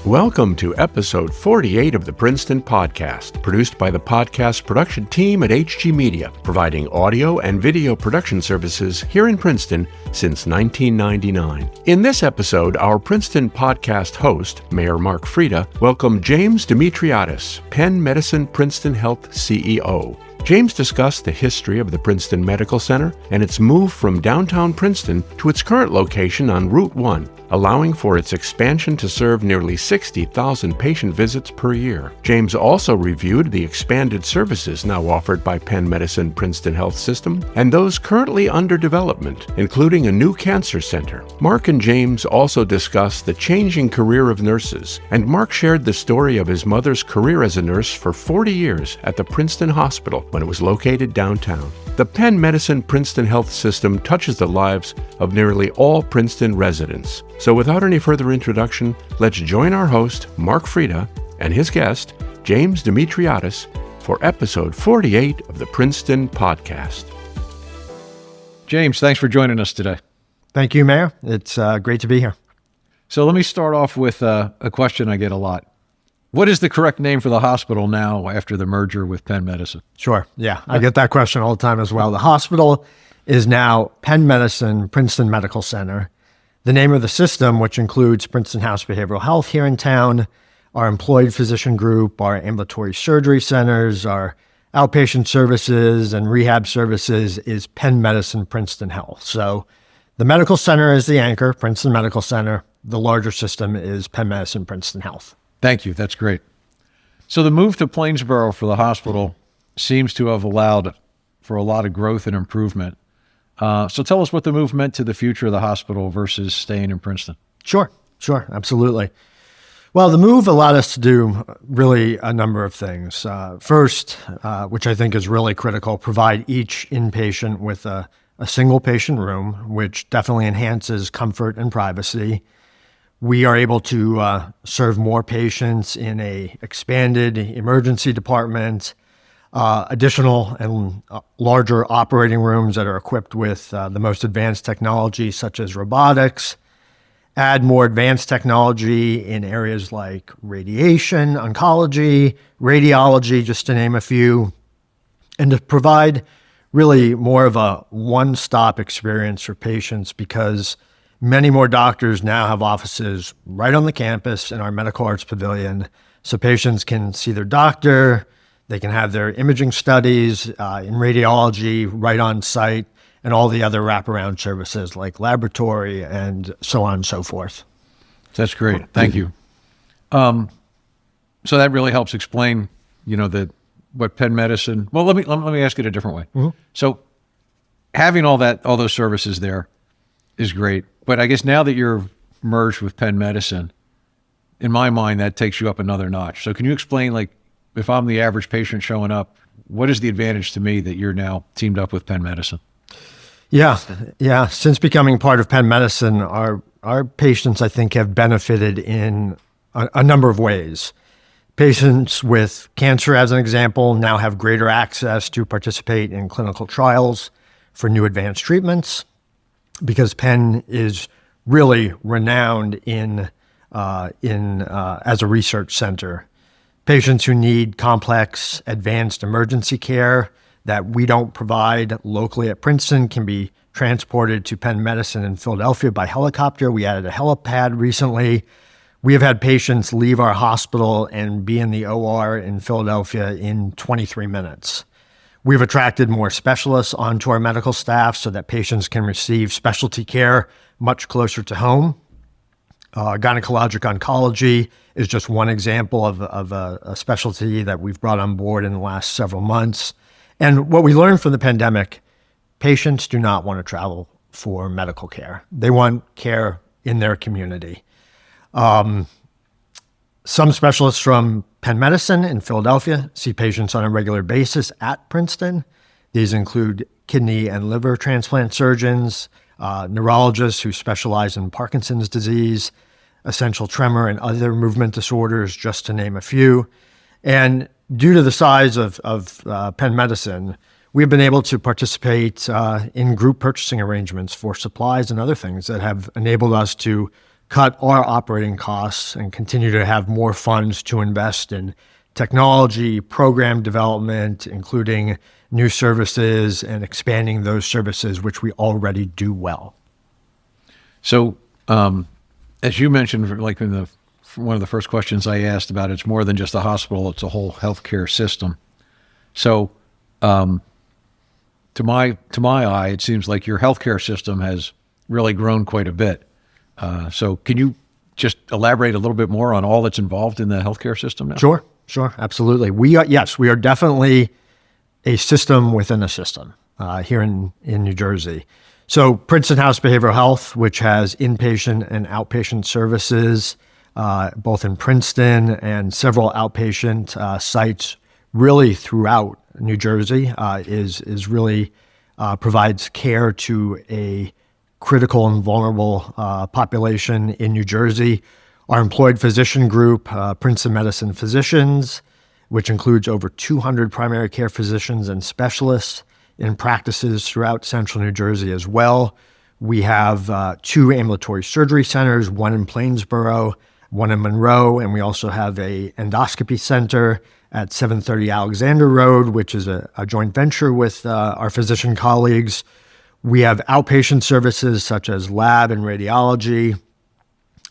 Welcome to episode 48 of the Princeton Podcast, produced by the podcast production team at HG Media, providing audio and video production services here in Princeton since 1999. In this episode, our Princeton Podcast host, Mayor Mark Freda, welcomed James Demetriades, Penn Medicine Princeton Health CEO. James discussed the history of the Princeton Medical Center and its move from downtown Princeton to its current location on Route 1, allowing for its expansion to serve nearly 60,000 patient visits per year. James also reviewed the expanded services now offered by Penn Medicine Princeton Health System and those currently under development, including a new cancer center. Mark and James also discussed the changing career of nurses, and Mark shared the story of his mother's career as a nurse for 40 years at the Princeton Hospital when it was located downtown. The Penn Medicine Princeton Health System touches the lives of nearly all Princeton residents. So without any further introduction, let's join our host, Mark Freda, and his guest, James Demetriades, for episode 48 of the Princeton Podcast. James, thanks for joining us today. Thank you, Mayor. It's great to be here. So let me start off with a question I get a lot. What is the correct name for the hospital now after the merger with Penn Medicine? Sure. Yeah, I get that question all the time as well. The hospital is now Penn Medicine Princeton Medical Center. The name of the system, which includes Princeton House Behavioral Health here in town, our employed physician group, our ambulatory surgery centers, our outpatient services and rehab services, is Penn Medicine Princeton Health. So the medical center is the anchor, Princeton Medical Center. The larger system is Penn Medicine Princeton Health. Thank you. That's great. So the move to Plainsboro for the hospital seems to have allowed for a lot of growth and improvement. So tell us what the move meant to the future of the hospital versus staying in Princeton. Sure, absolutely. Well, the move allowed us to do really a number of things. First, which I think is really critical, provide each inpatient with a single patient room, which definitely enhances comfort and privacy. We are able to serve more patients in a expanded emergency department, additional and larger operating rooms that are equipped with the most advanced technology, such as robotics, add more advanced technology in areas like radiation, oncology, radiology, just to name a few, and to provide really more of a one-stop experience for patients, because many more doctors now have offices right on the campus in our medical arts pavilion, so patients can see their doctor, they can have their imaging studies in radiology right on site, and all the other wraparound services like laboratory and so on and so forth. That's great. Thank you. So that really helps explain, what Penn Medicine. Well, let me ask it a different way. Mm-hmm. So having all those services there is great. But I guess now that you're merged with Penn Medicine, in my mind, that takes you up another notch. So can you explain, if I'm the average patient showing up, what is the advantage to me that you're now teamed up with Penn Medicine? Yeah. Since becoming part of Penn Medicine, our patients, I think, have benefited in a number of ways. Patients with cancer, as an example, now have greater access to participate in clinical trials for new advanced treatments, because Penn is really renowned as a research center. Patients who need complex, advanced emergency care that we don't provide locally at Princeton can be transported to Penn Medicine in Philadelphia by helicopter. We added a helipad recently. We have had patients leave our hospital and be in the OR in Philadelphia in 23 minutes. We've attracted more specialists onto our medical staff so that patients can receive specialty care much closer to home. Gynecologic oncology is just one example of a specialty that we've brought on board in the last several months. And what we learned from the pandemic, patients do not want to travel for medical care. They want care in their community. Some specialists from Penn Medicine in Philadelphia see patients on a regular basis at Princeton. These include kidney and liver transplant surgeons, neurologists who specialize in Parkinson's disease, essential tremor and other movement disorders, just to name a few. And due to the size of Penn Medicine, we've been able to participate in group purchasing arrangements for supplies and other things that have enabled us to cut our operating costs and continue to have more funds to invest in technology, program development, including new services and expanding those services, which we already do well. So, as you mentioned, like in one of the first questions I asked about, it's more than just a hospital; it's a whole healthcare system. So, to my eye, it seems like your healthcare system has really grown quite a bit. So, can you just elaborate a little bit more on all that's involved in the healthcare system now? Sure, absolutely. We are definitely a system within a system here in New Jersey. So Princeton House Behavioral Health, which has inpatient and outpatient services, both in Princeton and several outpatient sites really throughout New Jersey, is really provides care to a critical and vulnerable population in New Jersey. Our employed physician group, Princeton Medicine Physicians, which includes over 200 primary care physicians and specialists in practices throughout central New Jersey as well. We have 2 ambulatory surgery centers, one in Plainsboro, one in Monroe, and we also have a endoscopy center at 730 Alexander Road, which is a joint venture with our physician colleagues. We have outpatient services such as lab and radiology.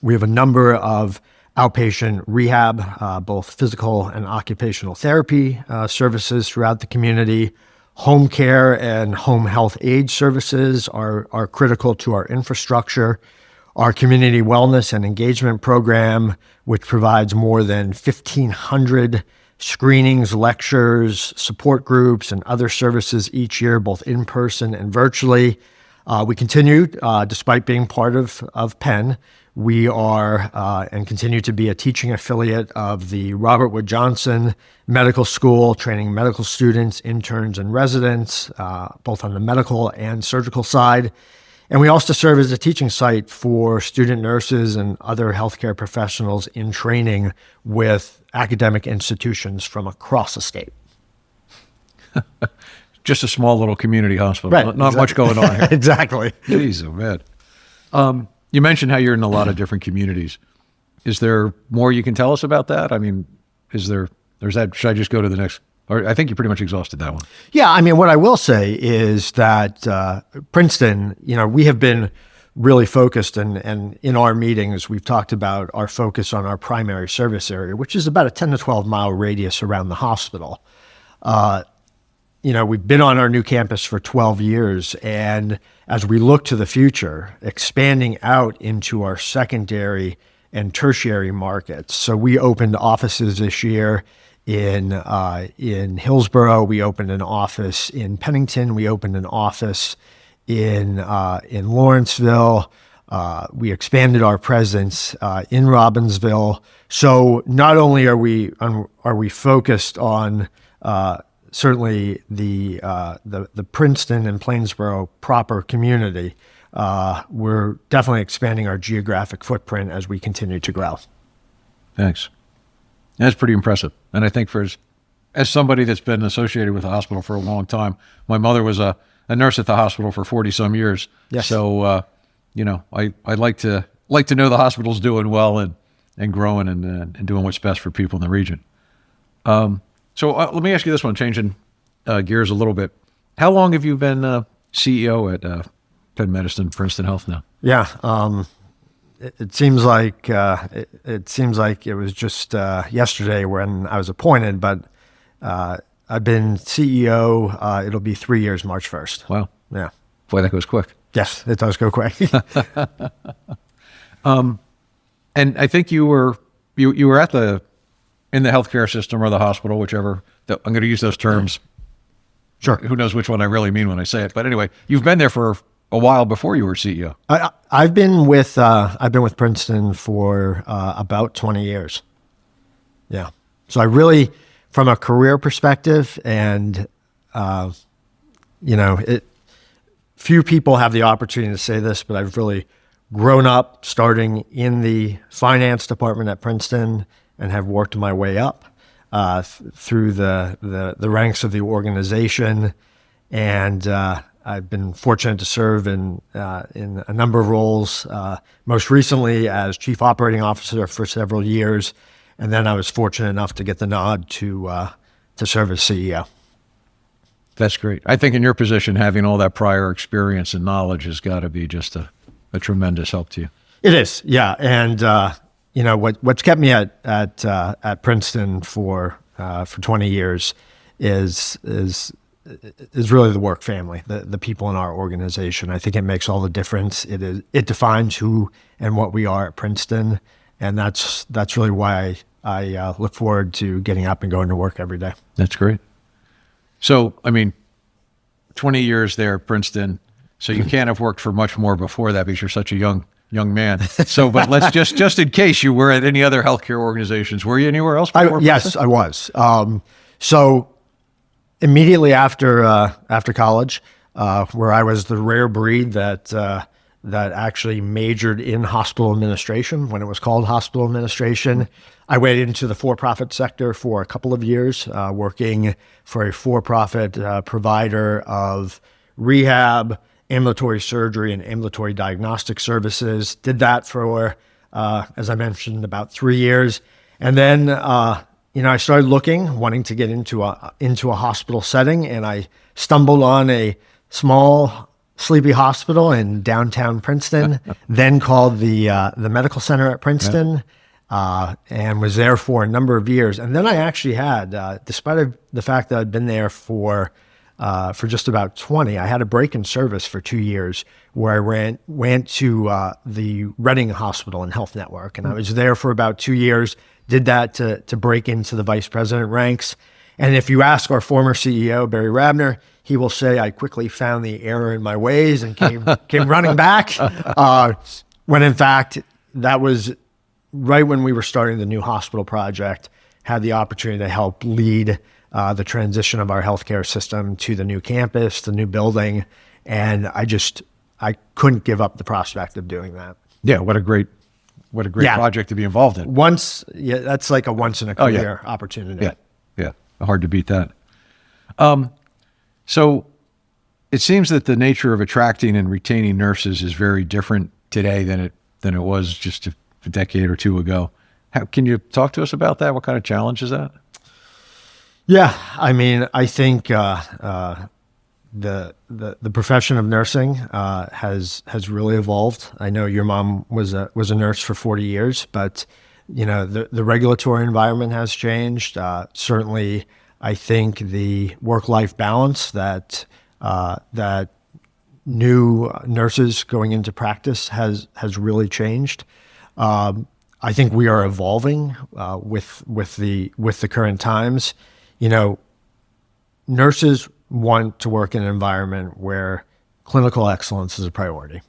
We have a number of outpatient rehab, both physical and occupational therapy services throughout the community. Home care and home health aid services are critical to our infrastructure. Our community wellness and engagement program, which provides more than 1,500 screenings, lectures, support groups, and other services each year, both in person and virtually. We continue, despite being part of Penn, we are and continue to be a teaching affiliate of the Robert Wood Johnson Medical School, training medical students, interns, and residents, both on the medical and surgical side. And we also serve as a teaching site for student nurses and other healthcare professionals in training with academic institutions from across the state. Just a small little community hospital. Right, Not much going on here. Exactly. Jeez, oh man. You mentioned how you're in a lot of different communities. Is there more you can tell us about that? I mean, should I just go to the next? Or I think you pretty much exhausted that one. Yeah, I mean, what I will say is that Princeton, we have been really focused, and in our meetings, we've talked about our focus on our primary service area, which is about a 10 to 12 mile radius around the hospital. We've been on our new campus for 12 years, and as we look to the future, expanding out into our secondary and tertiary markets. So we opened offices this year in Hillsborough. We opened an office in Pennington. We opened an office in Lawrenceville. We expanded our presence in Robbinsville. So not only are we focused on certainly the Princeton and Plainsboro proper community, we're definitely expanding our geographic footprint as we continue to grow. Thanks. That's pretty impressive. And I think as somebody that's been associated with the hospital for a long time, my mother was a nurse at the hospital for 40 some years. Yes. So, I like to know the hospital's doing well and growing and doing what's best for people in the region. So let me ask you this one, changing gears a little bit. How long have you been CEO at Penn Medicine Princeton Health now? Yeah, it seems like it was just yesterday when I was appointed, but I've been CEO. It'll be 3 years, March 1st. Wow. Yeah. Boy, that goes quick. Yes, it does go quick. And I think you were in the healthcare system or the hospital, whichever. I'm going to use those terms. Sure. Who knows which one I really mean when I say it? But anyway, you've been there for a while before you were CEO. I've been with Princeton for about 20 years. Yeah. So I really, from a career perspective, and few people have the opportunity to say this, but I've really grown up starting in the finance department at Princeton and have worked my way up through the ranks of the organization. And I've been fortunate to serve in a number of roles, most recently as Chief Operating Officer for several years, and then I was fortunate enough to get the nod to serve as CEO. That's great. I think in your position, having all that prior experience and knowledge has got to be just a tremendous help to you. It is, yeah. And what's kept me at Princeton for 20 years is really the work family, the people in our organization. I think it makes all the difference. It defines who and what we are at Princeton, and that's really why I look forward to getting up and going to work every day. That's great. So, 20 years there at Princeton. So you can't have worked for much more before that because you're such a young man. So, but let's just in case you were at any other healthcare organizations, were you anywhere else before? Yes, I was. So immediately after college, where I was the rare breed that actually majored in hospital administration when it was called hospital administration, I went into the for-profit sector for a couple of years, working for a for-profit provider of rehab, ambulatory surgery, and ambulatory diagnostic services. Did that for, as I mentioned, about 3 years. And then, I started wanting to get into a hospital setting, and I stumbled on a small, sleepy hospital in downtown Princeton, then called the Medical Center at Princeton, and was there for a number of years. And then I actually had, despite the fact that I'd been there for just about 20, I had a break in service for 2 years where I went to the Reading Hospital and Health Network. And I was there for about 2 years, did that to break into the vice president ranks. And if you ask our former CEO, Barry Rabner, he will say I quickly found the error in my ways and came running back. When in fact, that was right when we were starting the new hospital project, had the opportunity to help lead the transition of our healthcare system to the new campus, the new building. And I couldn't give up the prospect of doing that. Yeah. What a great project to be involved in. That's like a once in a career opportunity. Yeah. Hard to beat that. So it seems that the nature of attracting and retaining nurses is very different today than it was just a decade or two ago. Can you talk to us about that? What kind of challenge is that? Yeah, I think the profession of nursing has really evolved. I know your mom was a nurse for 40 years, but the regulatory environment has changed. Certainly, I think the work-life balance that new nurses going into practice has really changed. I think we are evolving with the current times. Nurses want to work in an environment where clinical excellence is a priority.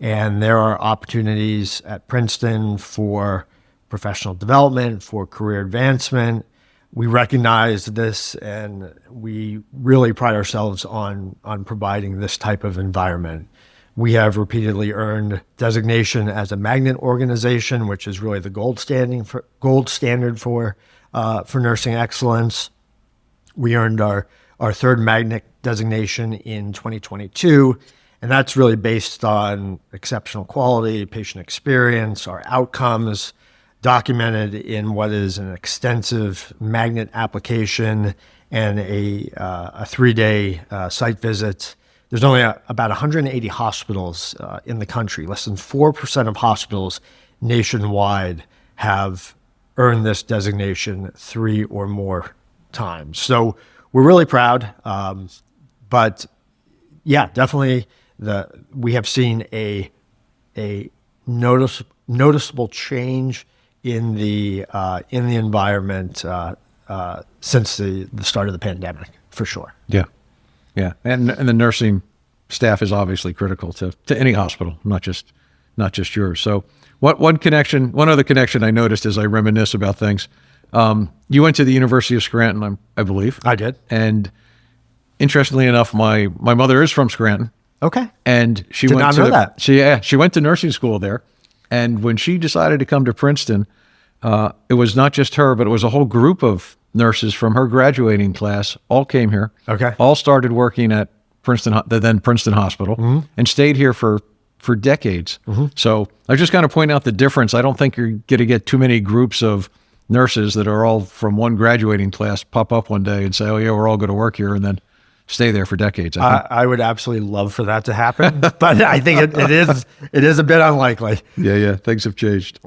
And there are opportunities at Princeton for professional development, for career advancement. We recognize this, and we really pride ourselves on providing this type of environment. We have repeatedly earned designation as a magnet organization, which is really the gold standard for nursing excellence. We earned our third magnet designation in 2022, and that's really based on exceptional quality, patient experience, our outcomes, documented in what is an extensive magnet application and a 3-day site visit. There's only about 180 hospitals in the country. Less than 4% of hospitals nationwide have earned this designation 3 or more times. So we're really proud. But yeah, definitely we have seen a noticeable change in the environment since the start of the pandemic, for sure. Yeah, and the nursing staff is obviously critical to any hospital, not just yours. So, one other connection I noticed as I reminisce about things. You went to the University of Scranton, I believe. I did. And interestingly enough, my mother is from Scranton. Okay. And she did went not to know that. She went to nursing school there. And when she decided to come to Princeton, it was not just her, but it was a whole group of nurses from her graduating class all came here. Okay. All started working at the then Princeton Hospital, and stayed here for decades. So I was just kind of point out the difference. I don't think you're going to get too many groups of nurses that are all from one graduating class pop up one day and say, "Oh yeah, we're all going to work here," and then stay there for decades. I would absolutely love for that to happen, but I think it is a bit unlikely. Yeah, things have changed.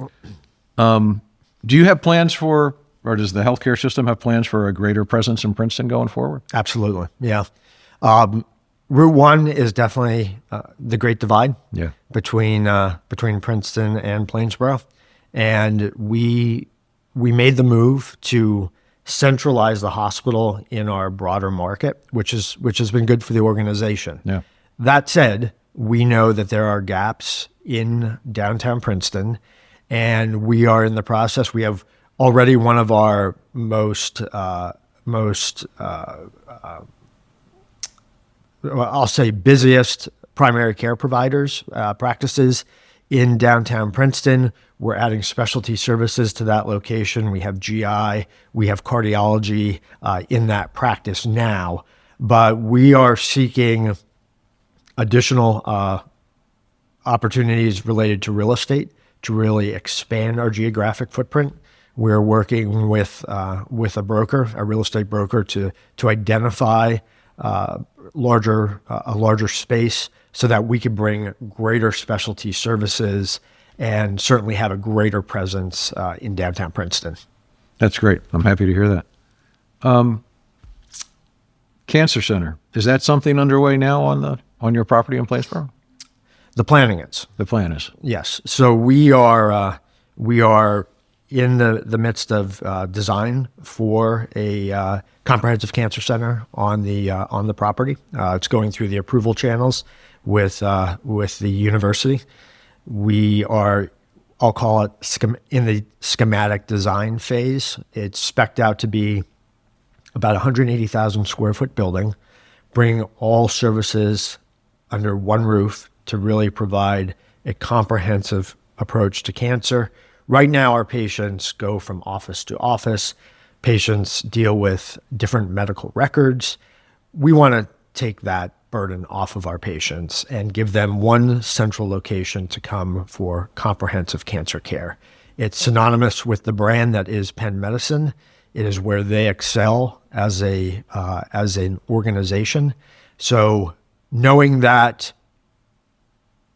Do you have plans for, or does the healthcare system have plans for a greater presence in Princeton going forward? Absolutely, yeah. Route 1 is definitely the Great Divide between Princeton and Plainsboro, and we made the move to centralize the hospital in our broader market, which has been good for the organization. Yeah. That said, we know that there are gaps in downtown Princeton, and we are in the process. We have already one of our most I'll say busiest primary care providers, practices in downtown Princeton. We're adding specialty services to that location. We have GI, we have cardiology in that practice now, but we are seeking additional opportunities related to real estate to really expand our geographic footprint. We're working with a broker, a real estate broker, to identify a larger space so that we could bring greater specialty services and certainly have a greater presence in downtown Princeton. That's great. I'm happy to hear that. Cancer Center, is that something underway now on your property in Plainsboro? The planning is. The plan is. Yes. So we are in the midst of design for a comprehensive cancer center on the property. It's going through the approval channels with the university. We are, I'll call it, in the schematic design phase. It's spec'd out to be about 180,000 square foot building, bring all services under one roof to really provide a comprehensive approach to cancer. Right now, our patients go from office to office. Patients deal with different medical records. We want to take that burden off of our patients and give them one central location to come for comprehensive cancer care. It's synonymous with the brand that is Penn Medicine. It is where they excel as an organization. So knowing that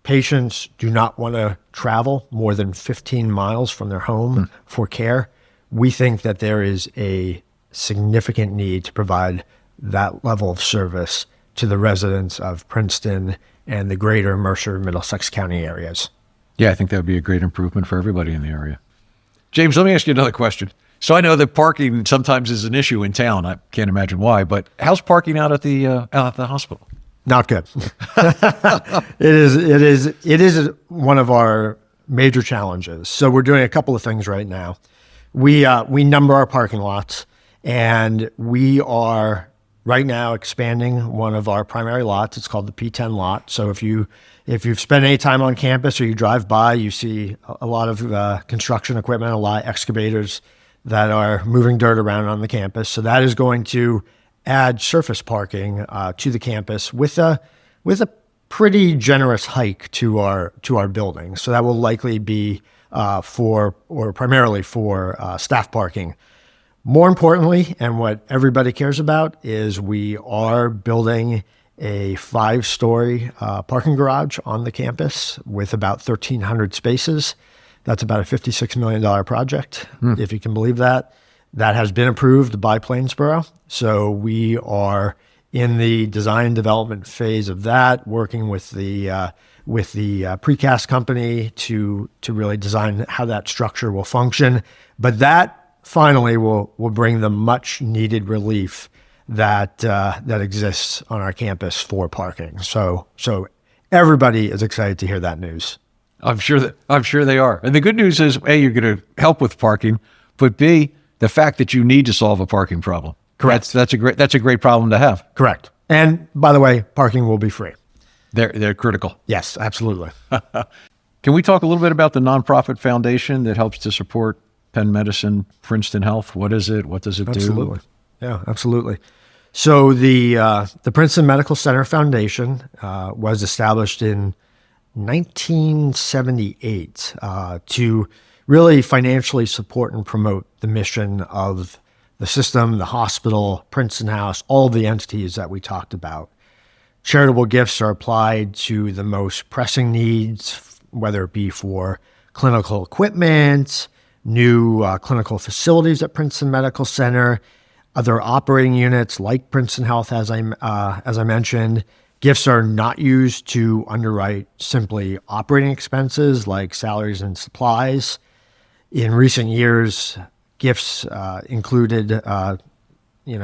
patients do not want to travel more than 15 miles from their home for care, we think that there is a significant need to provide that level of service to the residents of Princeton and the greater Mercer, Middlesex County areas. Yeah, I think that would be a great improvement for everybody in the area. James, let me ask you another question. So I know that parking sometimes is an issue in town. I can't imagine why, but how's parking out at the hospital? Not good. It is one of our major challenges. So we're doing a couple of things right now. We number our parking lots, and we are right now expanding one of our primary lots. It's called the P10 lot. So if you've spent any time on campus or you drive by, you see a lot of construction equipment, a lot of excavators that are moving dirt around on the campus. So that is going to add surface parking to the campus with a pretty generous hike to our building. So that will likely be primarily for staff parking. More importantly, and what everybody cares about, is we are building a 5-story parking garage on the campus with about 1,300 spaces. That's about a $56 million project, if you can believe that. That has been approved by Plainsboro. So we are in the design development phase of that, working with the precast company to really design how that structure will function. But that finally will bring the much needed relief that exists on our campus for parking. So everybody is excited to hear that news. I'm sure they are. And the good news is, A, you're going to help with parking, but B, the fact that you need to solve a parking problem. Correct. That's a great problem to have. Correct. And by the way, parking will be free. They're critical. Yes, absolutely. Can we talk a little bit about the nonprofit foundation that helps to support Penn Medicine Princeton Health? What is it? What does it do? Absolutely. Yeah, absolutely. So the Princeton Medical Center Foundation was established in 1978 to really financially support and promote the mission of the system, the hospital, Princeton House, all the entities that we talked about. Charitable gifts are applied to the most pressing needs, whether it be for clinical equipment, new clinical facilities at Princeton Medical Center, other operating units like Princeton Health, as I mentioned. Gifts are not used to underwrite simply operating expenses like salaries and supplies. In recent years, gifts included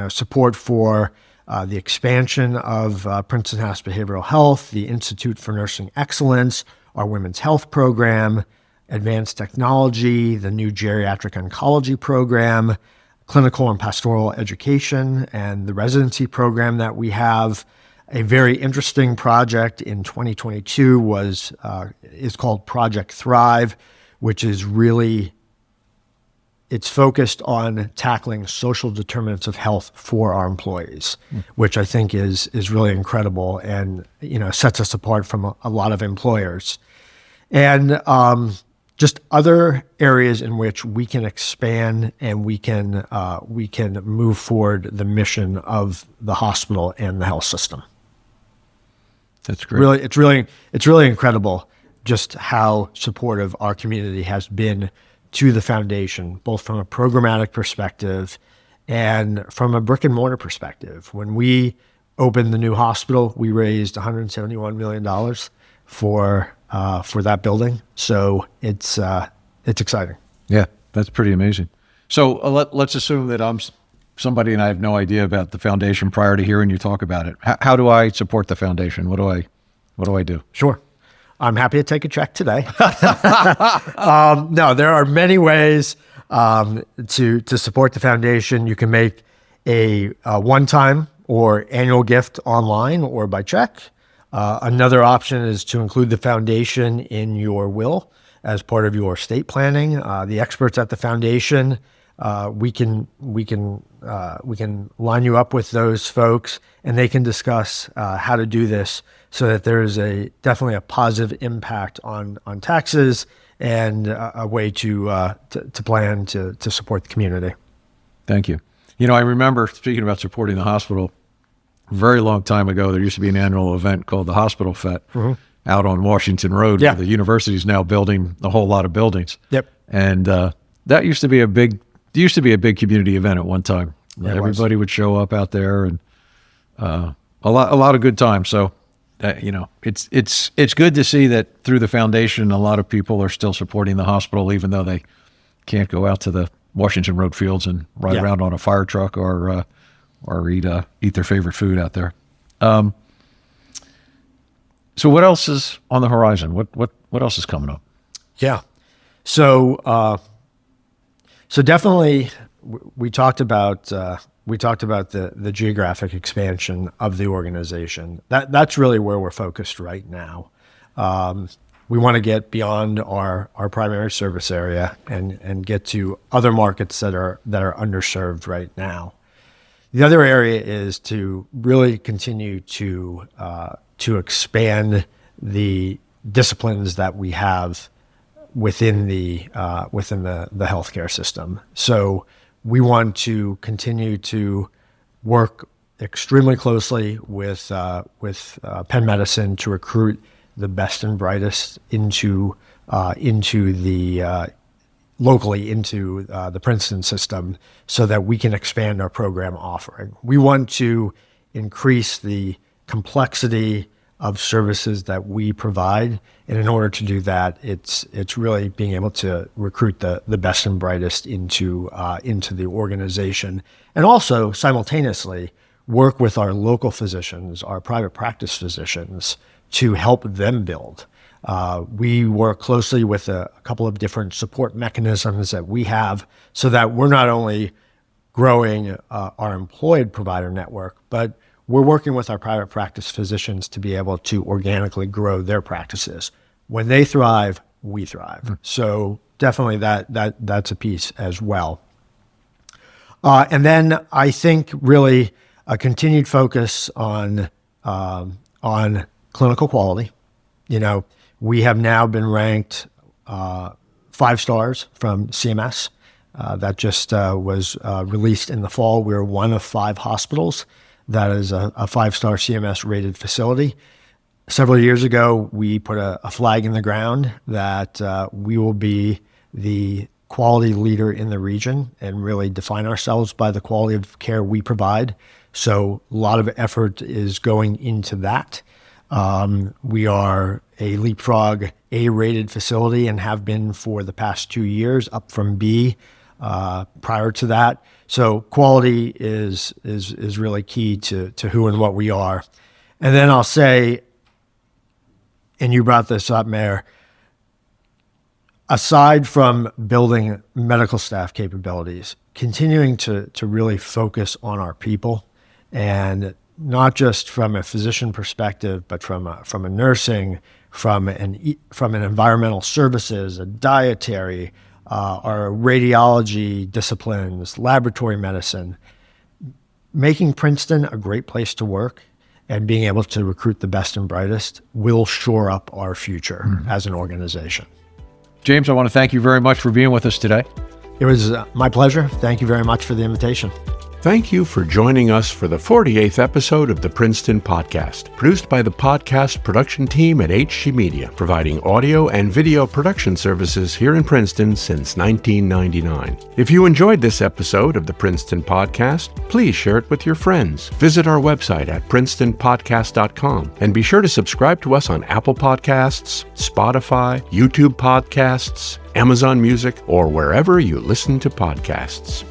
support for the expansion of Princeton House Behavioral Health, the Institute for Nursing Excellence, our women's health program, advanced technology, the new geriatric oncology program, clinical and pastoral education, and the residency program that we have. A very interesting project in 2022 is called Project Thrive, which is really, it's focused on tackling social determinants of health for our employees, which I think is really incredible and sets us apart from a lot of employers. And just other areas in which we can expand and we can move forward the mission of the hospital and the health system. That's great. It's really incredible just how supportive our community has been to the foundation, both from a programmatic perspective and from a brick and mortar perspective. When we opened the new hospital, we raised $171 million for that building. So it's exciting. Yeah, that's pretty amazing. So let's assume that I'm somebody and I have no idea about the foundation prior to hearing you talk about it. How do I support the foundation? What do I do? Sure. I'm happy to take a check today. No, there are many ways to support the foundation. You can make a one-time or annual gift online or by check. Another option is to include the foundation in your will as part of your estate planning. The experts at the foundation, we can line you up with those folks, and they can discuss how to do this so that there is definitely a positive impact on taxes and a way to plan to support the community. Thank you. I remember, speaking about supporting the hospital, a very long time ago, there used to be an annual event called the Hospital Fete out on Washington Road, where the university is now building a whole lot of buildings. Yep. And that used to be a big community event at one time. Everybody would show up out there, and a lot of good times. So, it's good to see that through the foundation, a lot of people are still supporting the hospital, even though they can't go out to the Washington Road fields and ride around on a fire truck or eat their favorite food out there. So what else is on the horizon? What else is coming up? Yeah. So definitely we talked about the geographic expansion of the organization. That's really where we're focused right now. We want to get beyond our primary service area and get to other markets that are underserved right now. The other area is to really continue to expand the disciplines that we have within the healthcare system. So we want to continue to work extremely closely with Penn Medicine to recruit the best and brightest into the locally into the Princeton system, so that we can expand our program offering. We want to increase the complexity of services that we provide, and in order to do that, it's really being able to recruit the best and brightest into the organization, and also simultaneously work with our local physicians, our private practice physicians, to help them build. We work closely with a couple of different support mechanisms that we have, so that we're not only growing our employed provider network, but we're working with our private practice physicians to be able to organically grow their practices. When they thrive, we thrive. So definitely that's a piece as well. And then I think really a continued focus on clinical quality. We have now been ranked 5 stars from CMS. That just was released in the fall. We're one of 5 hospitals that is a 5-star CMS rated facility. Several years ago, we put a flag in the ground that we will be the quality leader in the region and really define ourselves by the quality of care we provide. So a lot of effort is going into that. We are a Leapfrog A-rated facility and have been for the past 2 years, up from B prior to that. So quality is really key to who and what we are. And then I'll say, and you brought this up, Mayor, aside from building medical staff capabilities, continuing to really focus on our people, and not just from a physician perspective, but from a nursing, from an environmental services, a dietary, our radiology disciplines, laboratory medicine, making Princeton a great place to work and being able to recruit the best and brightest will shore up our future as an organization. James, I want to thank you very much for being with us today. It was my pleasure. Thank you very much for the invitation. Thank you for joining us for the 48th episode of the Princeton Podcast, produced by the podcast production team at HG Media, providing audio and video production services here in Princeton since 1999. If you enjoyed this episode of the Princeton Podcast, please share it with your friends. Visit our website at princetonpodcast.com and be sure to subscribe to us on Apple Podcasts, Spotify, YouTube Podcasts, Amazon Music, or wherever you listen to podcasts.